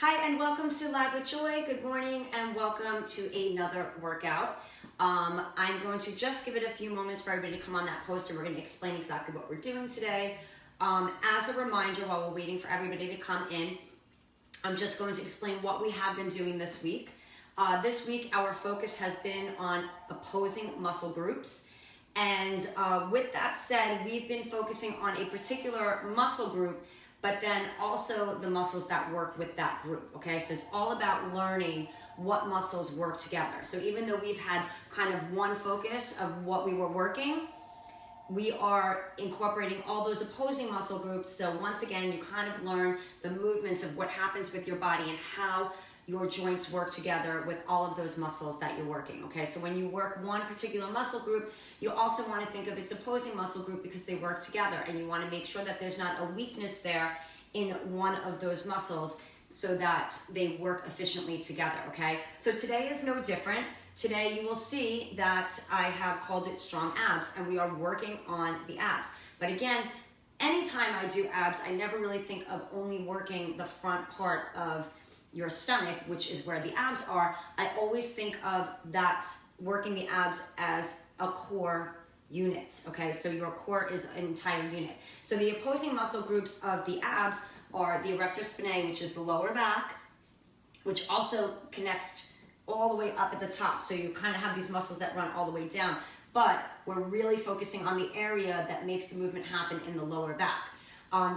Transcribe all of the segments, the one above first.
Hi and welcome to Live with Joy. Good morning and welcome to another workout. I'm going to just give it a few moments for everybody to come on that post and we're going to explain exactly what we're doing today. As a reminder, while we're waiting for everybody to come in, I'm just going to explain what we have been doing this week. This week our focus has been on opposing muscle groups. And with that said, we've been focusing on a particular muscle group, but then also the muscles that work with that group, okay? So it's all about learning what muscles work together. So even though we've had kind of one focus of what we were working, we are incorporating all those opposing muscle groups. So once again, you kind of learn the movements of what happens with your body and how your joints work together with all of those muscles that you're working, okay? So when you work one particular muscle group, you also want to think of its opposing muscle group because they work together, and you want to make sure that there's not a weakness there in one of those muscles so that they work efficiently together, okay? So today is no different. Today you will see that I have called it strong abs, and we are working on the abs. But again, anytime I do abs, I never really think of only working the front part of your stomach, which is where the abs are. I always think of that working the abs as a core unit, okay? So your core is an entire unit. So the opposing muscle groups of the abs are the erector spinae, which is the lower back, which also connects all the way up at the top. So you kind of have these muscles that run all the way down, but we're really focusing on the area that makes the movement happen in the lower back.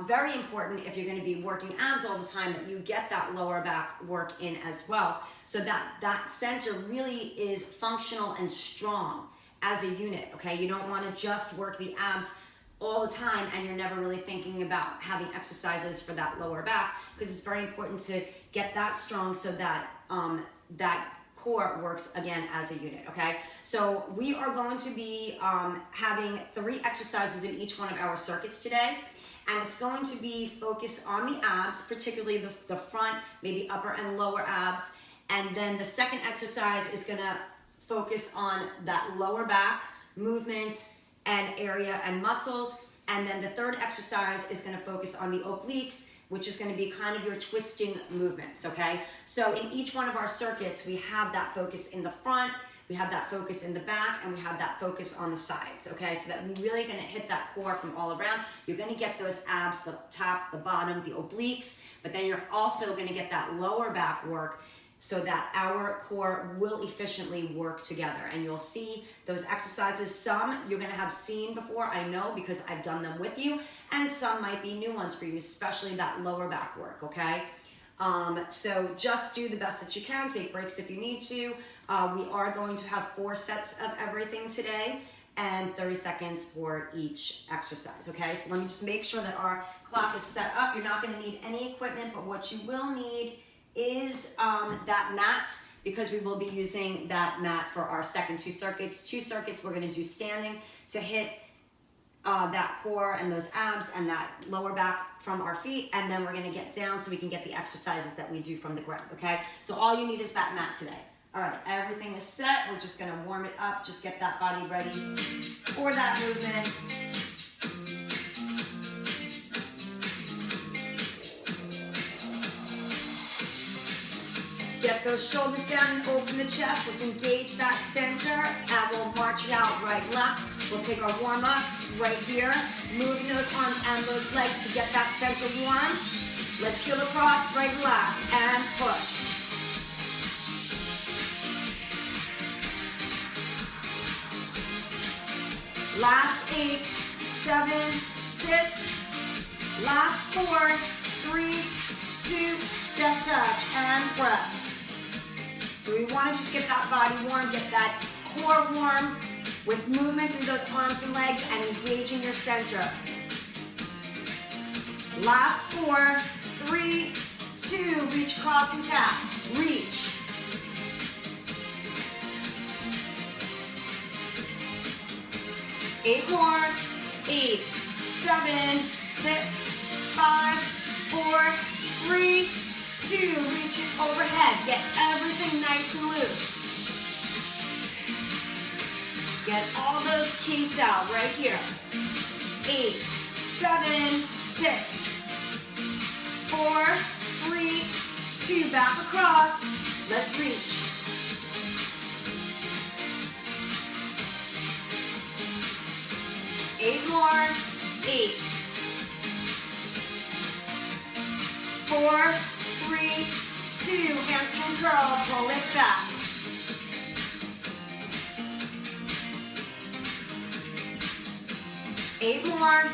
Very important if you're going to be working abs all the time that you get that lower back work in as well, so that center really is functional and strong as a unit, okay? You don't want to just work the abs all the time and you're never really thinking about having exercises for that lower back, because it's very important to get that strong so that that core works again as a unit, okay? So we are going to be having 3 exercises in each one of our circuits today. And it's going to be focused on the abs, particularly the front, maybe upper and lower abs. And then the second exercise is gonna focus on that lower back movement and area and muscles. And then the third exercise is gonna focus on the obliques, which is gonna be kind of your twisting movements, okay? So in each one of our circuits, we have that focus in the front, we have that focus in the back, and we have that focus on the sides, okay? So that we're really gonna hit that core from all around. You're gonna get those abs, the top, the bottom, the obliques, but then you're also gonna get that lower back work so that our core will efficiently work together. And you'll see those exercises. Some you're gonna have seen before, I know, because I've done them with you, and some might be new ones for you, especially that lower back work, okay? So just do the best that you can. Take breaks if you need to. We are going to have 4 sets of everything today and 30 seconds for each exercise, okay? So let me just make sure that our clock is set up. You're not gonna need any equipment, but what you will need is that mat, because we will be using that mat for our second 2 circuits. 2 circuits we're gonna do standing to hit that core and those abs and that lower back from our feet, and then we're gonna get down so we can get the exercises that we do from the ground, okay? So all you need is that mat today. All right, everything is set. We're just gonna warm it up, just get that body ready for that movement. Get those shoulders down and open the chest. Let's engage that center, and we'll march it out right, left. We'll take our warm up right here, moving those arms and those legs to get that center warm. Let's heel across, right, left, and push. Last 8, 7, 6, last 4, 3, 2, step touch, and press. So we want to just get that body warm, get that core warm with movement through those arms and legs and engaging your center. Last 4, 3, 2, reach across and tap, reach. Eight more, 8, 7, 6, 5, 4, 3, 2, reach it overhead. Get everything nice and loose. Get all those kinks out right here. 8, 7, 6, 4, 3, 2, 2, back across. Let's reach. 8 more. 8. 4, 3, 2, hamstring curl, pull it back. 8 more.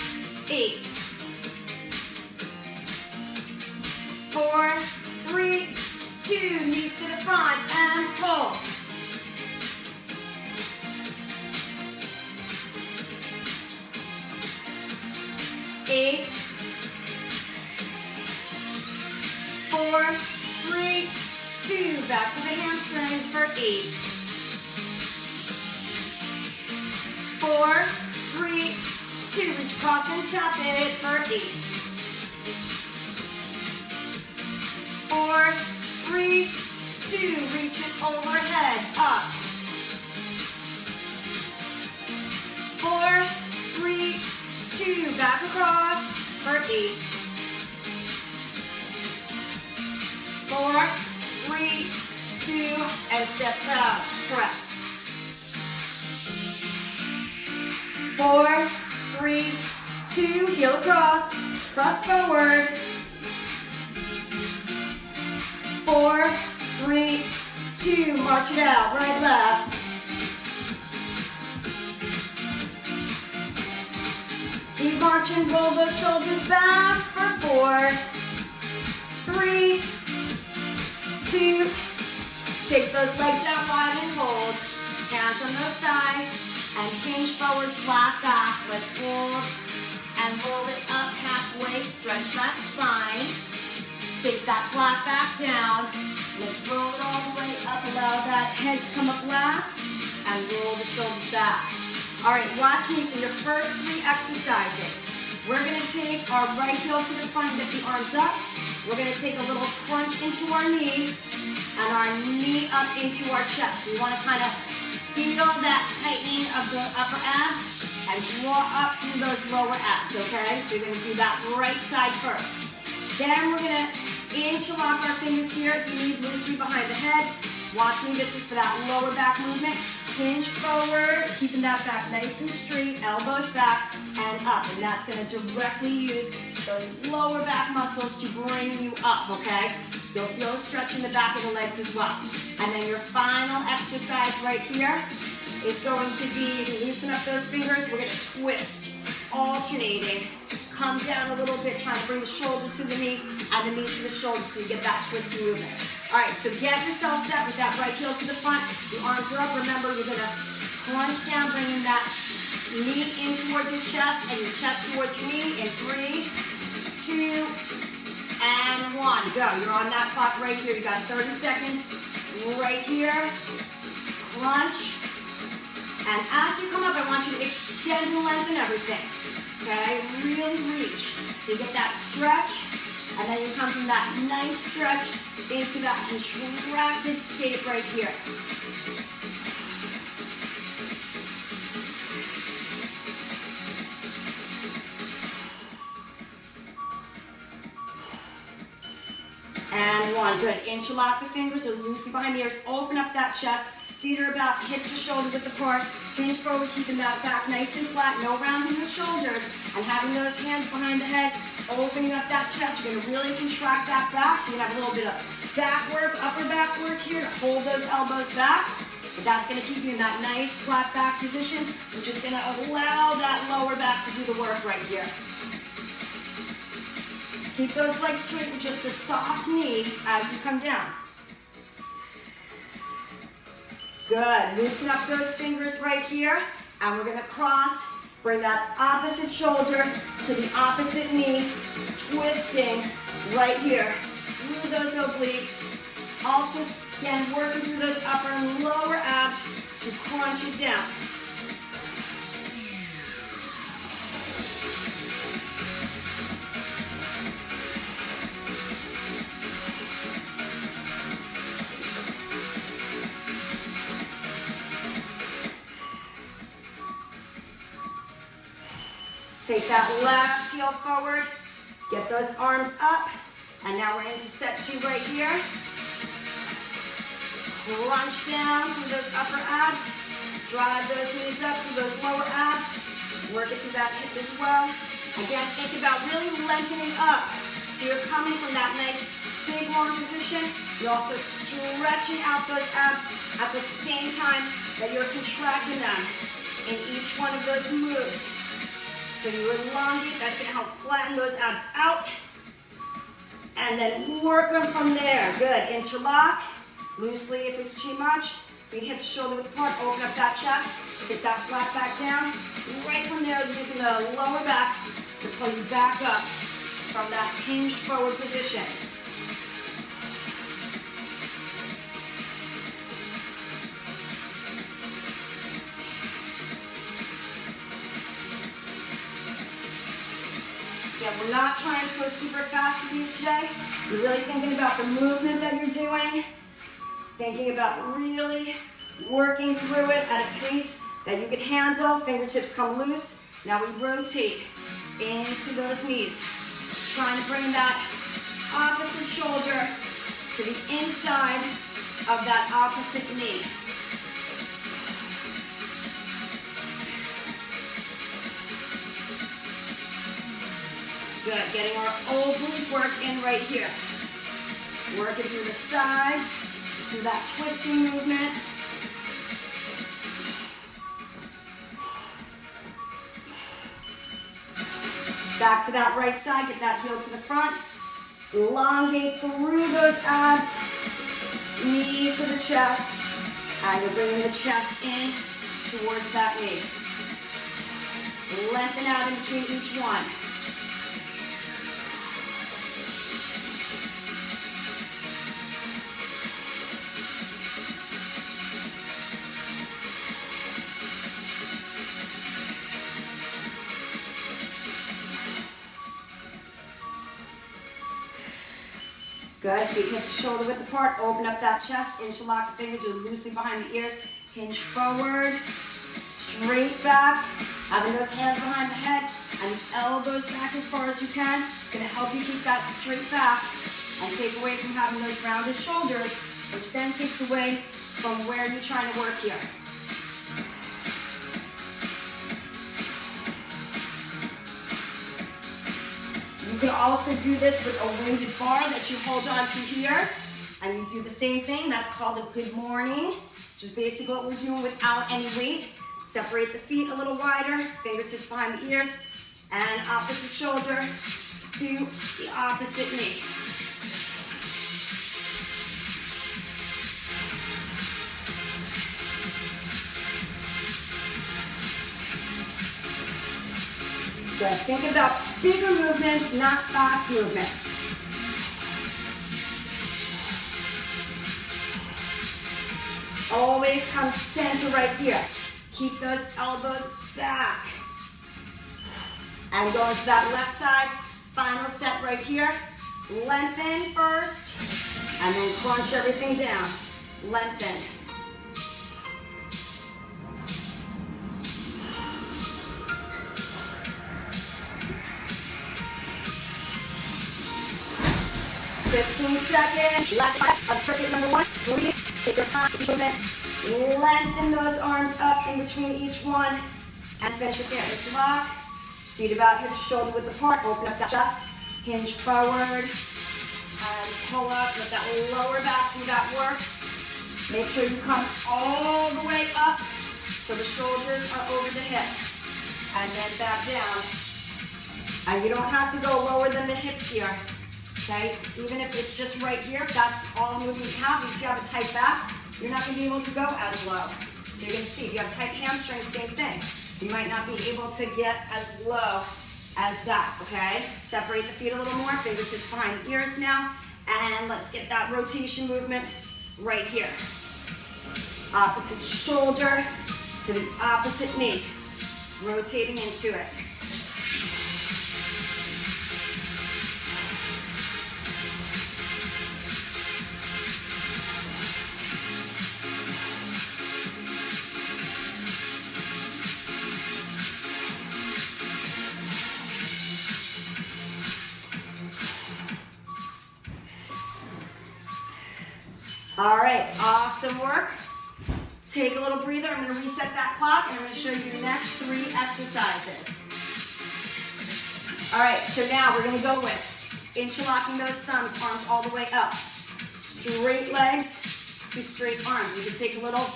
8. 4, 3, 2, knees to the front and pull. 8, 4, 3, 2, back to the hamstrings for 8. 4, 3, 2, reach across and tap it for 8. 4, 3, 2, reach it overhead, up. 4, 3, 2, back across for 8. 4, 3, 2, and step tap, press. 4, 3, 2, heel across, press forward. 4, 3, 2, march it out, right, left. Keep marching, roll those shoulders back for 4, 3, 2, take those legs out wide and hold. Hands on those thighs and hinge forward, flat back. Let's hold and roll it up halfway, stretch that spine. Take that flat back down. Let's roll it all the way up, allow that head to come up last and roll the shoulders back. All right, watch me for your first 3 exercises. We're gonna take our right heel to the front, get the arms up. We're gonna take a little crunch into our knee and our knee up into our chest. So you wanna kind of feel that tightening of the upper abs and draw up through those lower abs, okay? So you're gonna do that right side first. Then we're gonna interlock our fingers here if you need, loosely behind the head. Watch me, this is for that lower back movement. Hinge forward, keeping that back nice and straight, elbows back and up. And that's gonna directly use those lower back muscles to bring you up, okay? You'll feel a stretch in the back of the legs as well. And then your final exercise right here is going to be, loosen up those fingers, we're gonna twist, alternating. Come down a little bit, trying to bring the shoulder to the knee and the knee to the shoulder so you get that twist movement. All right, so get yourself set with that right heel to the front. The arms are up. Remember, you're gonna crunch down, bringing that knee in towards your chest and your chest towards your knee in 3, 2, and 1. Go, you're on that clock right here. You got 30 seconds right here. Crunch. And as you come up, I want you to extend and lengthen everything. Okay, really reach. So you get that stretch, and then you come from that nice stretch into that contracted state right here. And 1, good. Interlock the fingers or loosely behind the ears. Open up that chest. Feet are about hip to shoulder width apart. Hinge forward, keeping that back nice and flat. No rounding the shoulders. And having those hands behind the head. Opening up that chest. You're going to really contract that back. So you're going to have a little bit of back work, upper back work here to hold those elbows back. But that's going to keep you in that nice flat back position, which is going to allow that lower back to do the work right here. Keep those legs straight with just a soft knee as you come down. Good, loosen up those fingers right here, and we're gonna cross, bring that opposite shoulder to the opposite knee, twisting right here, through those obliques. Also, again, working through those upper and lower abs to crunch it down. Take that left heel forward, get those arms up, And now we're into set 2 right here. Crunch down through those upper abs. Drive those knees up through those lower abs. Work it through that hip as well. Again, think about really lengthening up. So you're coming from that nice big long position. You're also stretching out those abs at the same time that you're contracting them in each one of those moves. So you elongate, that's gonna help flatten those abs out. And then work them from there. Good, interlock, loosely if it's too much. Feet hip to shoulder width apart, open up that chest, get that flat back down. Right from there, using the lower back to pull you back up from that hinged forward position. Yeah, we're not trying to go super fast with these today. You're really thinking about the movement that you're doing, thinking about really working through it at a pace that you can handle. Fingertips come loose. Now we rotate into those knees. Trying to bring that opposite shoulder to the inside of that opposite knee. Good, getting our oblique work in right here. Working through the sides, through that twisting movement. Back to that right side, get that heel to the front. Elongate through those abs. Knee to the chest. And you're bringing the chest in towards that knee. Lengthen out in between each one. Good, feet hips shoulder width apart, open up that chest, interlock the fingers, you're loosely behind the ears, hinge forward, straight back, having those hands behind the head, and the elbows back as far as you can. It's gonna help you keep that straight back and take away from having those rounded shoulders, which then takes away from where you're trying to work here. You can also do this with a weighted bar that you hold on to here, and you do the same thing. That's called a good morning, which is basically what we're doing without any weight. Separate the feet a little wider, fingertips behind the ears, and opposite shoulder to the opposite knee. Good. Think about bigger movements, not fast movements. Always come center right here. Keep those elbows back. And go into that left side. Final set right here. Lengthen first, and then crunch everything down. Lengthen. Seconds. Last part of circuit number 1. Breathe. Take your time. Lengthen those arms up in between each one. And finish it there. Interlock. Feet about hips, shoulder width apart. Open up that chest. Hinge forward. And pull up. Let that lower back do that work. Make sure you come all the way up so the shoulders are over the hips. And then back down. And you don't have to go lower than the hips here. Okay, even if it's just right here, if that's all the movement you have. If you have a tight back, you're not going to be able to go as low. So you're going to see, if you have tight hamstrings, same thing. You might not be able to get as low as that, okay? Separate the feet a little more, fingertips behind the ears now, and let's get that rotation movement right here. Opposite shoulder to the opposite knee, rotating into it. All right, awesome work. Take a little breather. I'm going to reset that clock, and I'm going to show you the next 3 exercises. All right, so now we're going to go with interlocking those thumbs, arms all the way up. Straight legs to straight arms. You can take a little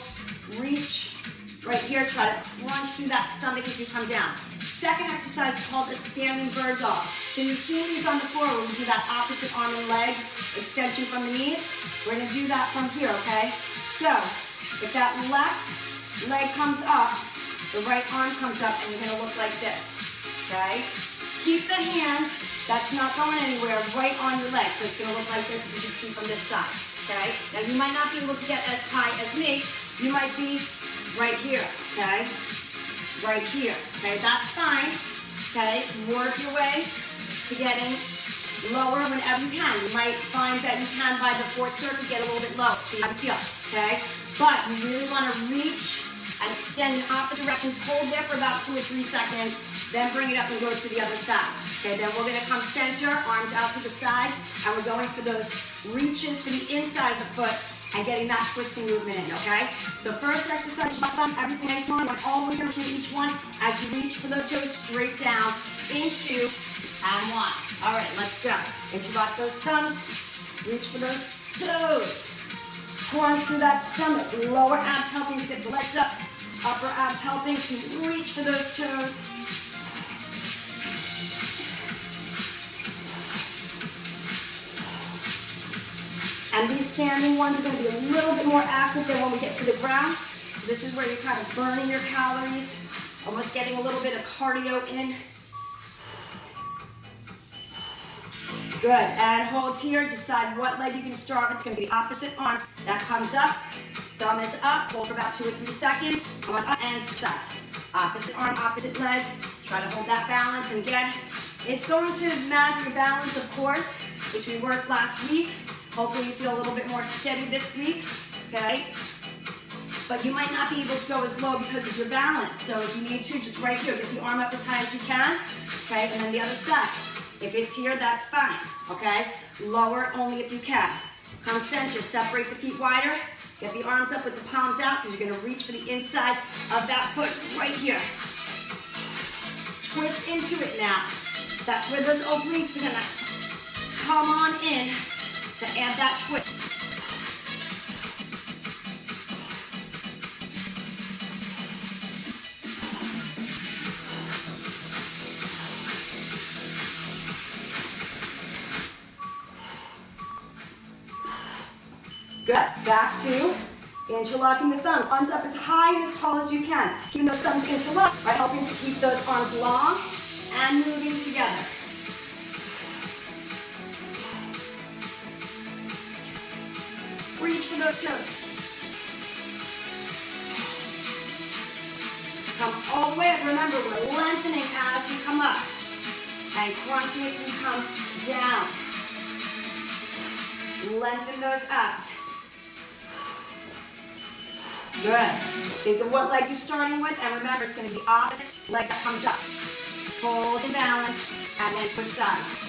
reach right here. Try to crunch through that stomach as you come down. Second exercise is called a standing bird dog. So you've seen these on the floor where we do that opposite arm and leg extension from the knees. We're going to do that from here, okay? So if that left leg comes up, the right arm comes up, and you're going to look like this, okay? Keep the hand, that's not going anywhere, right on your leg. So it's going to look like this, as you can see from this side, okay? Now you might not be able to get as high as me. You might be right here, okay? Right here, okay? That's fine, okay? Work your way to getting lower whenever you can. You might find that you can, by the 4th circuit, get a little bit low. See how you feel, okay? But you really want to reach and extend in opposite directions. Hold there for about 2 or 3 seconds. Then bring it up and go to the other side. Okay, then we're going to come center, arms out to the side, and we're going for those reaches for the inside of the foot and getting that twisting movement in, okay? So first exercise, everything nice and long, all the way through each one as you reach for those toes straight down, into, and 1. All right, let's go. Interlock those thumbs, reach for those toes. Crunch through that stomach, lower abs helping to get the legs up, upper abs helping to reach for those toes. And these standing ones are going to be a little bit more active than when we get to the ground. So this is where you're kind of burning your calories, almost getting a little bit of cardio in. Good, and hold here, decide what leg you can start with. It's going to be the opposite arm that comes up. Thumb is up, hold for about 2 or 3 seconds. Come on up and stretch. Opposite arm, opposite leg. Try to hold that balance, and again, it's going to matter your balance, of course, which we worked last week. Hopefully you feel a little bit more steady this week, okay? But you might not be able to go as low because of your balance. So if you need to, just right here, get the arm up as high as you can, okay? And then the other side. If it's here, that's fine, okay? Lower only if you can. Come center, separate the feet wider. Get the arms up with the palms out because you're gonna reach for the inside of that foot right here. Twist into it now. That's where those obliques are gonna come on in to add that twist. Good. Back to interlocking the thumbs. Arms up as high and as tall as you can. Keeping those thumbs interlocked, right? Helping to keep those arms long and moving together. Reach for those toes. Come all the way up. Remember, we're lengthening as you come up and crunching as you come down. Lengthen those abs. Good. Think of what leg you're starting with, and remember, it's going to be the opposite leg that comes up. Hold and balance, and then switch sides.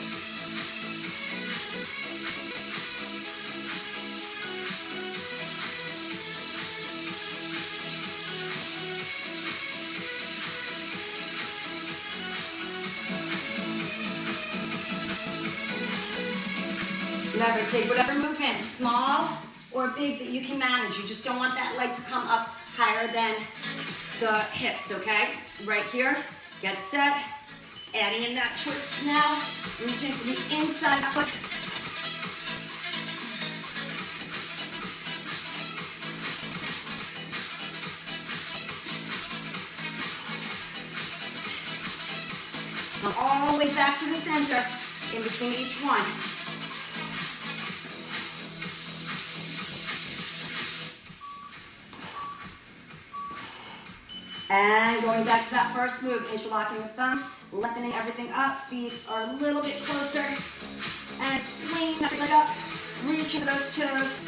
Remember, take whatever movement, small or big, that you can manage. You just don't want that leg to come up higher than the hips, okay? Right here, get set. Adding in that twist now. Reaching for the inside foot. Come all the way back to the center in between each one. And going back to that first move, interlocking the thumbs, lengthening everything up, feet are a little bit closer, and swing that leg up, reaching for those toes.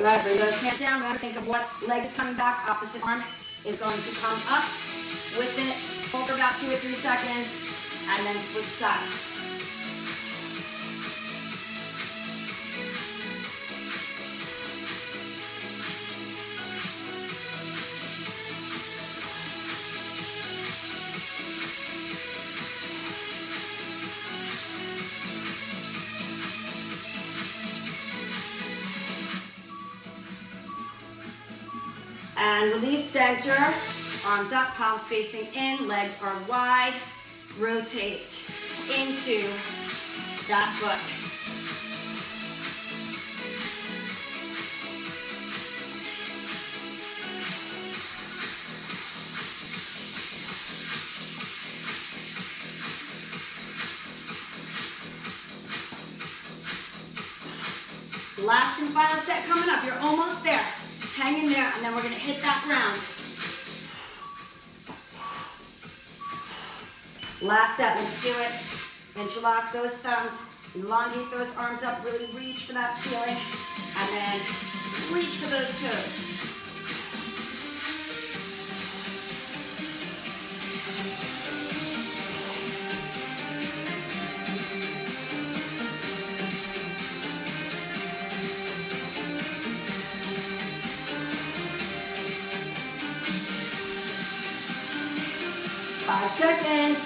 Good, bring those hands down. Remember, think of what leg is coming back. Opposite arm is going to come up with it. Hold for about 2 or 3 seconds, and then switch sides. And release center, arms up, palms facing in, legs are wide. Rotate into that foot. Last and final set coming up. You're almost there. Hang in there, and then we're going to hit that ground. Last set, let's do it. Interlock those thumbs, elongate those arms up, really reach for that ceiling, and then reach for those toes. Seconds.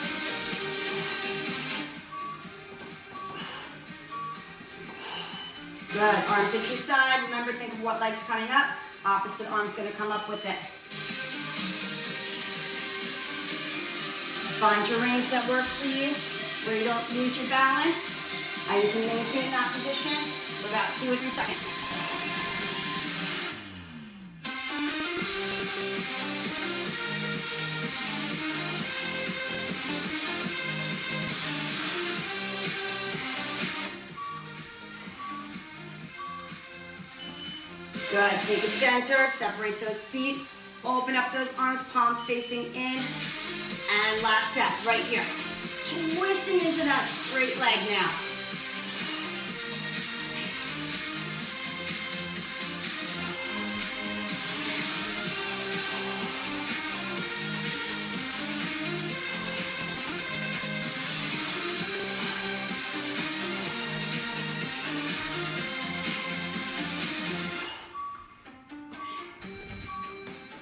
Good. Arms at your side. Remember, think of what leg's coming up. Opposite arm's going to come up with it. Find your range that works for you, where you don't lose your balance, and you can maintain that position for about 2 or 3 seconds. Good, take it center, separate those feet, open up those arms, palms facing in, and last set, right here. Twisting into that straight leg now.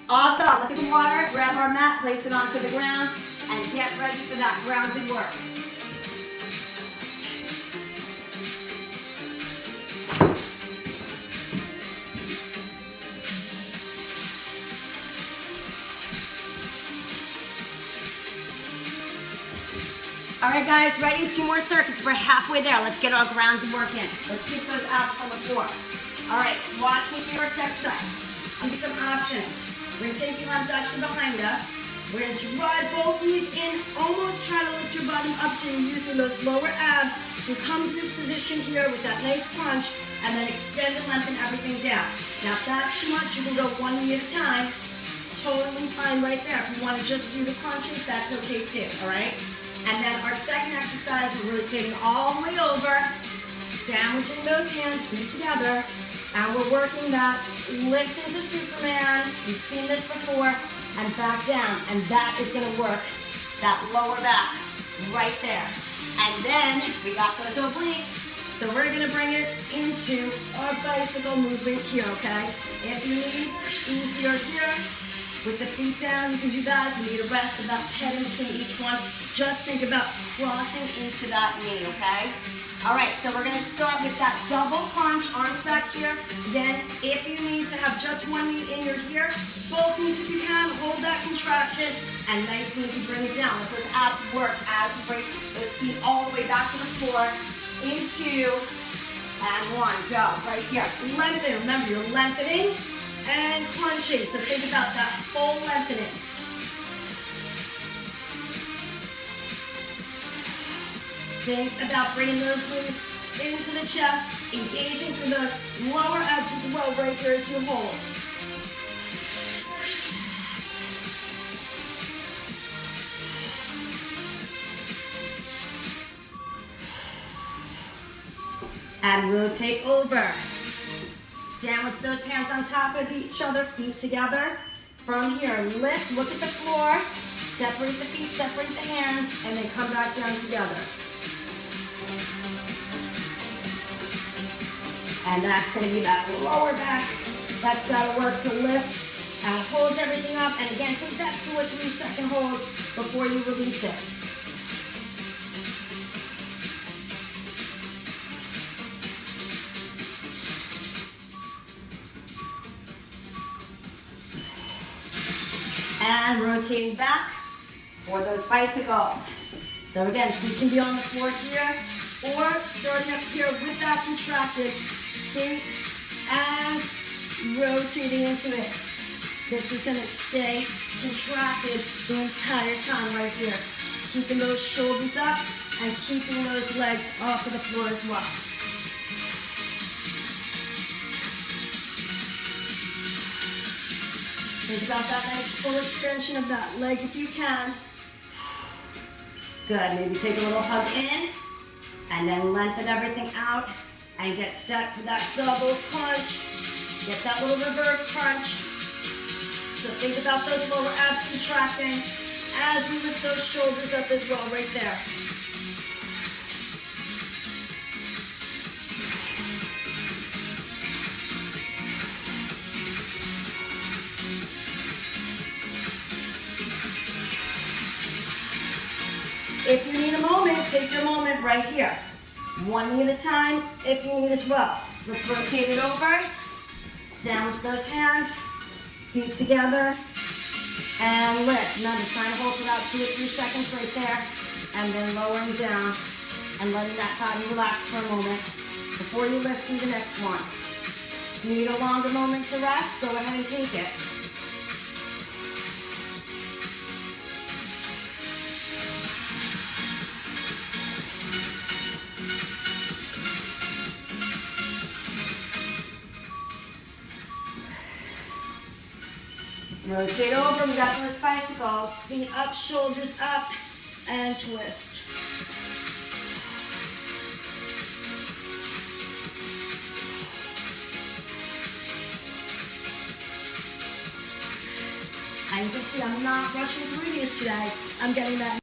Awesome, let's get some water, grab our mat, place it onto the ground, and get ready for that grounded work. All right, guys, ready? 2 more circuits. We're halfway there. Let's get our grounded work in. Let's get those abs on the floor. All right, watch me for first exercise. I'll do some options. We're going to take the arms actually behind us. We're going to drive both knees in, almost try to lift your bottom up so you're using those lower abs. So come to this position here with that nice crunch, and then extend and lengthen everything down. Now if that's too much, you can go 1 knee at a time. Totally fine right there. If you want to just do the crunches, that's okay too, all right? And then our second exercise, we're rotating all the way over, sandwiching those hands, feet together. And we're working that lift into Superman. You've seen this before. And back down. And that is going to work that lower back right there. And then we got those obliques. So we're going to bring it into our bicycle movement here, okay? If you need easier here, with the feet down, you can do that. If you need a rest of that head in between each one, just think about crossing into that knee, okay? All right, so we're gonna start with that double crunch, arms back here. Then, if you need to have just one knee in your here, both knees if you can, hold that contraction, and nice and easy, bring it down. Let those abs work as you bring those feet all the way back to the floor, into, and 1, go, right here. Lengthen, remember you're lengthening and crunching, so think about that full lengthening. Think about bringing those knees into the chest, engaging through those lower abs as well right here as you hold. And rotate over. Sandwich those hands on top of each other, feet together. From here, lift, look at the floor, separate the feet, separate the hands, and then come back down together. And that's gonna be that lower back. That's gotta work to lift and holds everything up. And again, take that 2 or 3 second hold before you release it. And rotating back for those bicycles. So again, feet can be on the floor here, or starting up here with that contracted, skate and rotating into it. This is gonna stay contracted the entire time right here. Keeping those shoulders up and keeping those legs off of the floor as well. Think about that nice full extension of that leg if you can. Good, maybe take a little hug in and then lengthen everything out and get set for that double crunch. Get that little reverse crunch. So think about those lower abs contracting as you lift those shoulders up as well right there. If you need a moment, take your moment right here. One knee at a time if you need as well. Let's rotate it over. Sandwich those hands, feet together, and lift. Remember, trying to hold for about 2 or 3 seconds right there, and then lowering down and letting that body relax for a moment before you lift through the next one. If you need a longer moment to rest, go ahead and take it. Rotate over, we got those bicycles. Feet up, shoulders up, and twist. And you can see I'm not rushing through these today. I'm getting that.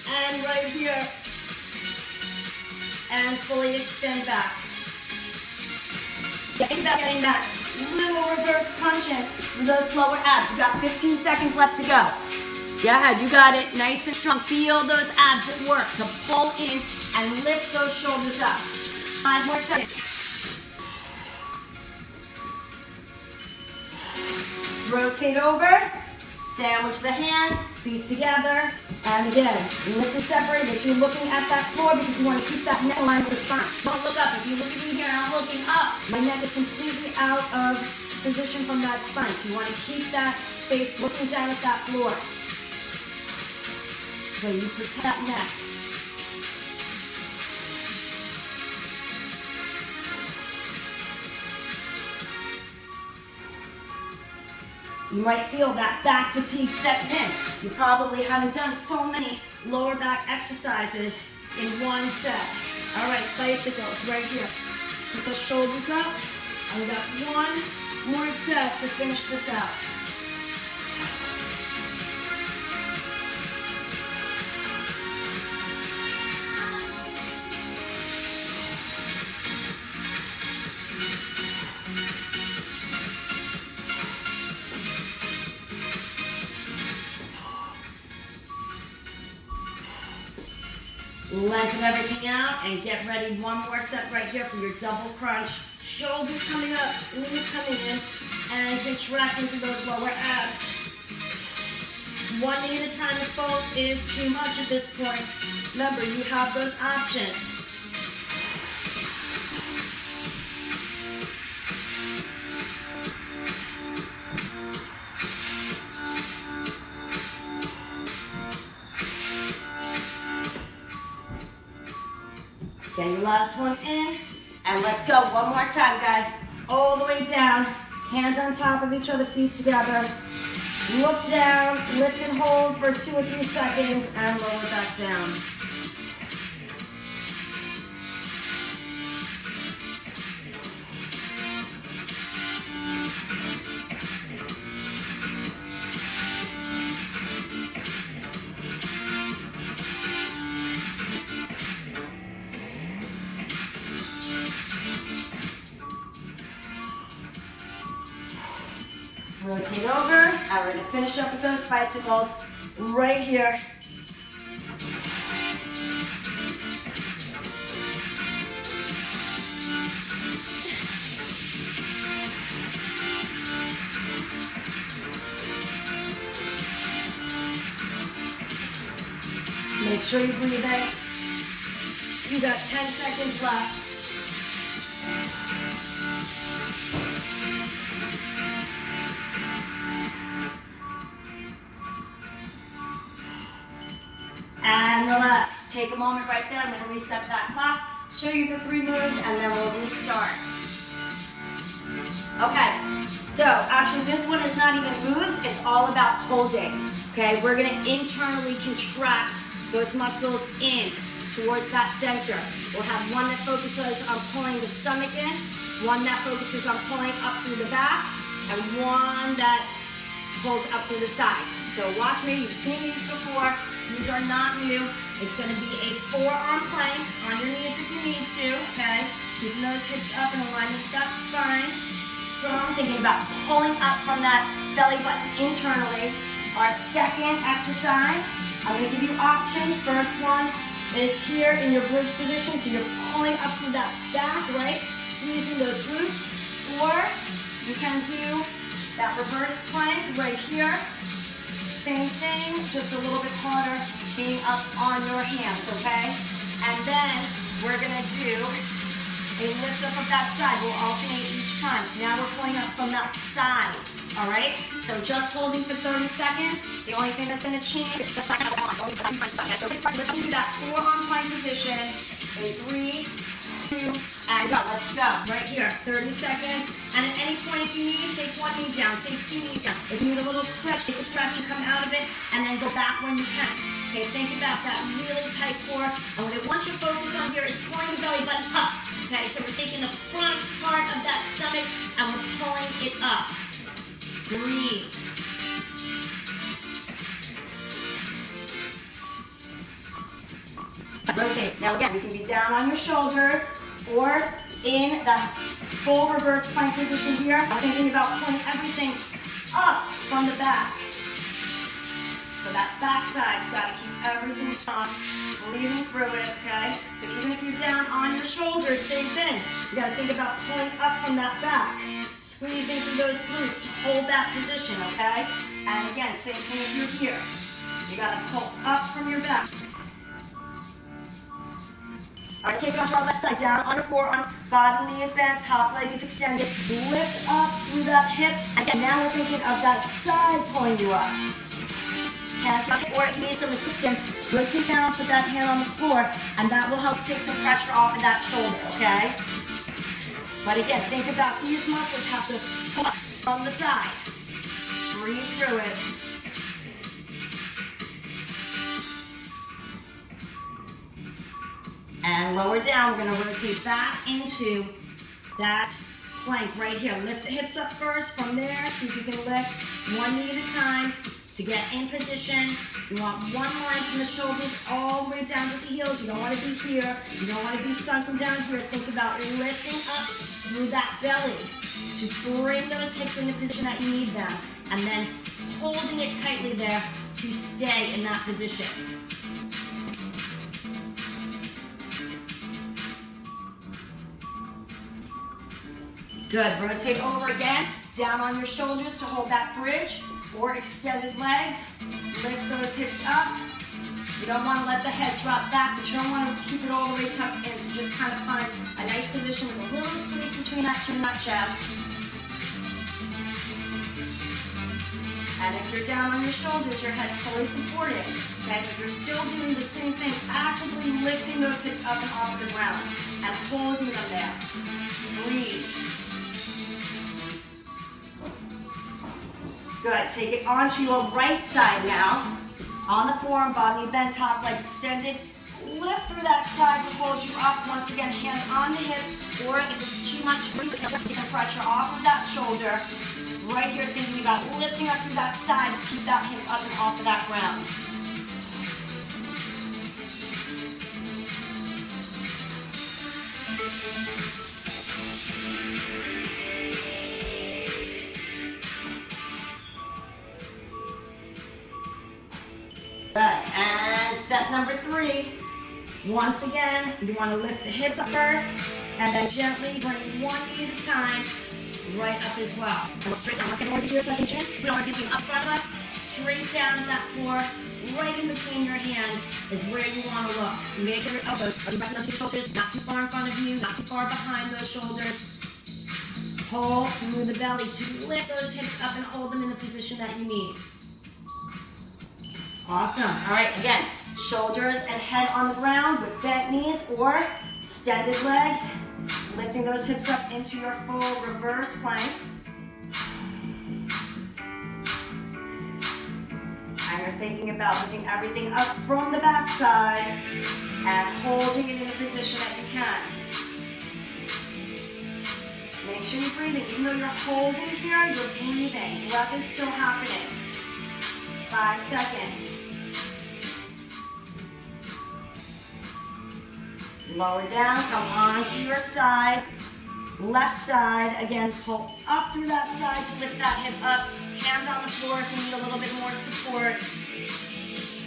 And right here, and fully extend back. Getting that little reverse crunch in with those lower abs. You got 15 seconds left to go. Go ahead, you got it, nice and strong. Feel those abs at work to pull in and lift those shoulders up. 5 more seconds. Rotate over. Sandwich the hands, feet together, and again, lift and separate, but you're looking at that floor because you want to keep that neck aligned with the spine. Don't look up. If you look at me here and I'm looking up, my neck is completely out of position from that spine. So you want to keep that face looking down at that floor. So you protect that neck. You might feel that back fatigue set in. You probably haven't done so many lower back exercises in one set. All right, bicycles right here. Put those shoulders up. And we got 1 more set to finish this out. Lengthen everything out and get ready. 1 more set right here for your double crunch. Shoulders coming up, knees coming in, and contracting through those lower abs. One knee at a time to fold is too much at this point. Remember, you have those options. Get your last one in, and let's go. One more time, guys. All the way down, hands on top of each other, feet together. Look down, lift and hold for 2 or 3 seconds, and lower back down. Rotate over. All right, to finish up with those bicycles right here. Make sure you breathe in. You got 10 seconds left. And relax. Take a moment right there. I'm going to reset that clock, show you the 3 moves, and then we'll restart. Okay, so actually this one is not even moves, it's all about holding. Okay, we're going to internally contract those muscles in towards that center. We'll have one that focuses on pulling the stomach in, one that focuses on pulling up through the back, and one that pulls up through the sides. So watch me, you've seen these before. These are not new. It's going to be a forearm plank on your knees if you need to, okay? Keeping those hips up in alignment with that spine. Strong, thinking about pulling up from that belly button internally. Our second exercise, I'm going to give you options. First one is here in your bridge position, so you're pulling up through that back, right? Squeezing those glutes. Or you can do that reverse plank right here. Same thing, just a little bit harder, being up on your hands, okay? And then we're gonna do a lift up of that side. We'll alternate each time. So now we're pulling up from that side, all right? So just holding for 30 seconds. The only thing that's gonna change is the side. So we start to that forearm plank position in 3, 2, and go. Let's go. Right here, 30 seconds. And at any point if you need, take 1 knee down, take 2 knees down. If you need a little stretch, take a stretch and come out of it, and then go back when you can. Okay, think about that really tight core. And what I want you to focus on here is pulling the belly button up. Okay, so we're taking the front part of that stomach and we're pulling it up. Breathe. Rotate. Now again, you can be down on your shoulders or in that full reverse plank position here. I'm thinking about pulling everything up from the back. So that back side's got to keep everything strong. Breathing through it, okay? So even if you're down on your shoulders, same thing. You got to think about pulling up from that back. Squeezing through those glutes to hold that position, okay? And again, same thing if you're here. You got to pull up from your back. All right, take it off to our left side, down on your forearm, bottom knee is bent, top leg is extended. Lift up through that hip. Again, now we're thinking of that side pulling you up. And or if you need some assistance, rotate down, put that hand on the floor, and that will help take some pressure off of that shoulder, okay? But again, think about these muscles have to pull up from the side. Breathe through it. And lower down, we're gonna rotate back into that plank right here. Lift the hips up first. From there, see if you can lift 1 knee at a time to get in position. You want one line from the shoulders all the way down to the heels. You don't wanna be here. You don't wanna be sunken down here. Think about lifting up through that belly to bring those hips into position that you need them. And then holding it tightly there to stay in that position. Good, rotate over again. Down on your shoulders to hold that bridge or extended legs. Lift those hips up. You don't want to let the head drop back, but you don't want to keep it all the way tucked in. So just kind of find a nice position with a little space between that chin and that chest. And if you're down on your shoulders, your head's fully supported. Okay, but you're still doing the same thing, actively lifting those hips up and off the ground and holding them there. Breathe. Good, take it onto your right side now. On the forearm, body bent, top leg extended. Lift through that side to hold you up. Once again, hands on the hip, or if it's too much, take the pressure off of that shoulder. Right here, thinking about lifting up through that side to keep that hip up and off of that ground. Good, and set number 3. Once again, you want to lift the hips up first, and then gently bring one knee at a time, right up as well. And look straight down. Let's get more here, tuck your chin. We don't want to be looking up front of us. Straight down in that floor, right in between your hands is where you want to look. Make sure your elbows are wrapping up your shoulders, not too far in front of you, not too far behind those shoulders. Pull through the belly to lift those hips up and hold them in the position that you need. Awesome. All right, again, shoulders and head on the ground with bent knees or extended legs. Lifting those hips up into your full reverse plank. And you're thinking about lifting everything up from the back side and holding it in a position that you can. Make sure you're breathing. Even though you're holding here, you're breathing. Breath is still happening. 5 seconds. Lower down, come onto your side. Left side, again, pull up through that side to lift that hip up. Hands on the floor if you need a little bit more support.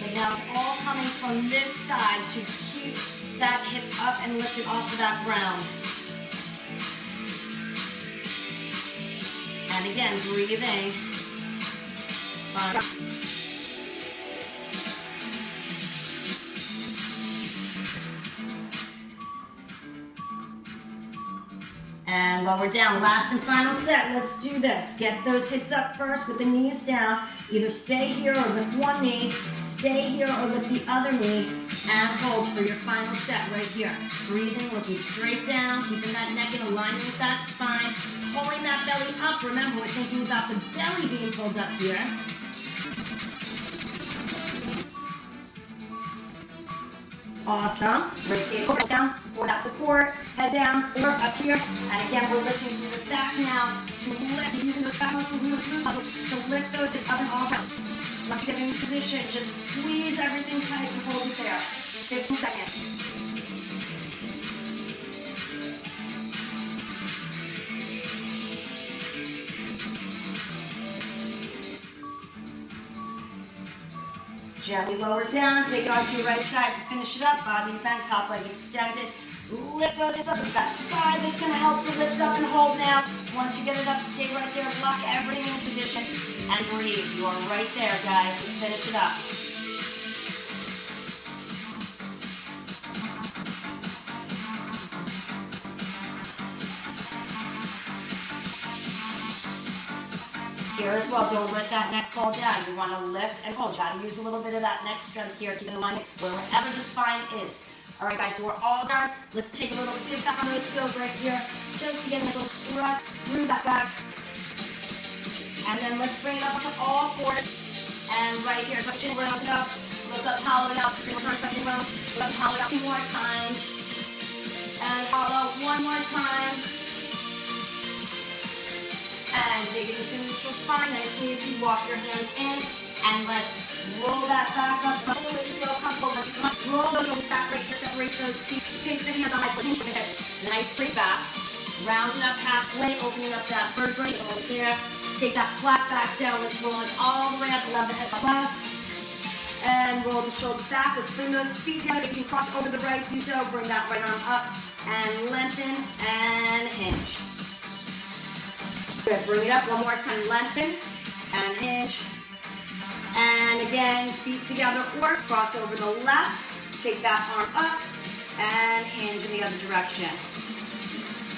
And now it's all coming from this side to keep that hip up and lift it off of that ground. And again, breathing. And lower down, last and final set. Let's do this. Get those hips up first with the knees down. Either stay here or lift one knee, stay here or lift the other knee, and hold for your final set right here. Breathing, looking straight down, keeping that neck in alignment with that spine, pulling that belly up. Remember, we're thinking about the belly being pulled up here. Awesome. Rotate over, down for that support. Head down or up here. And again, we're lifting through the back now to lift, using those back muscles and those glute muscles to lift those hips up and off. Once you get in this position, just squeeze everything tight and hold it there. 15 seconds. Gently lower down, take it onto your right side to finish it up. Body bent, top leg extended. Lift those hips up with that side that's going to help to lift up and hold now. Once you get it up, stay right there, lock everything in this position, and breathe. You are right there, guys. Let's finish it up. Here as well, don't let that neck fall down. You want to lift and hold. Try to use a little bit of that neck strength here. Keep in alignment wherever the spine is. All right, guys, so we're all done. Let's take a little sit back on those heels right here, just to get a little strut through that back. And then let's bring it up to all fours. And right here, tuck chin, round it up. Look up, hollow it out. 3 more times, tuck chin, round. Look up, hollow it out 2 more times. And hollow 1 more time. And take it into neutral spine. Nice and easy. Walk your hands in. And let's roll that back up. Don't let it feel comfortable. Roll those shoulders back right here. Separate those feet. Take the hands on my foot. Nice straight back. Round it up halfway. Opening up that vertebrae over there. Take that flat back down. Let's roll it all the way up. Allow the head across. And roll the shoulders back. Let's bring those feet down. If you can cross over the right, do so. Bring that right arm up. And lengthen and hinge. Good, bring it up one more time, lengthen and hinge. And again, feet together or cross over the left. Take that arm up and hinge in the other direction.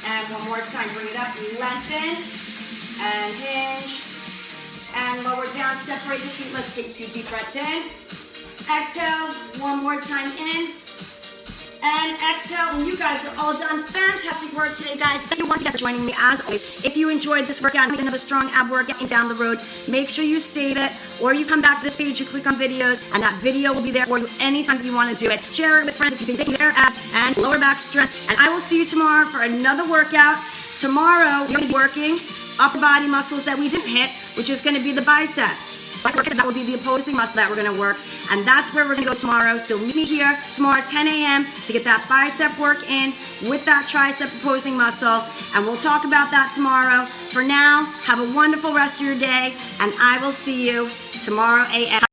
And one more time, bring it up, lengthen and hinge. And lower down, separate the feet. Let's take 2 deep breaths in. Exhale, one more time in. And exhale, and you guys are all done. Fantastic work today, guys. Thank you once again for joining me, as always. If you enjoyed this workout and another strong ab workout down the road, make sure you save it, or you come back to this page, you click on videos, and that video will be there for you anytime that you want to do it. Share it with friends if you think they need their ab and lower back strength. And I will see you tomorrow for another workout. Tomorrow, we're going to be working upper body muscles that we didn't hit, which is going to be the biceps. That will be the opposing muscle that we're going to work, and that's where we're going to go tomorrow. So meet me here tomorrow at 10 a.m. to get that bicep work in with that tricep opposing muscle, and we'll talk about that tomorrow. For now, have a wonderful rest of your day, and I will see you tomorrow a.m.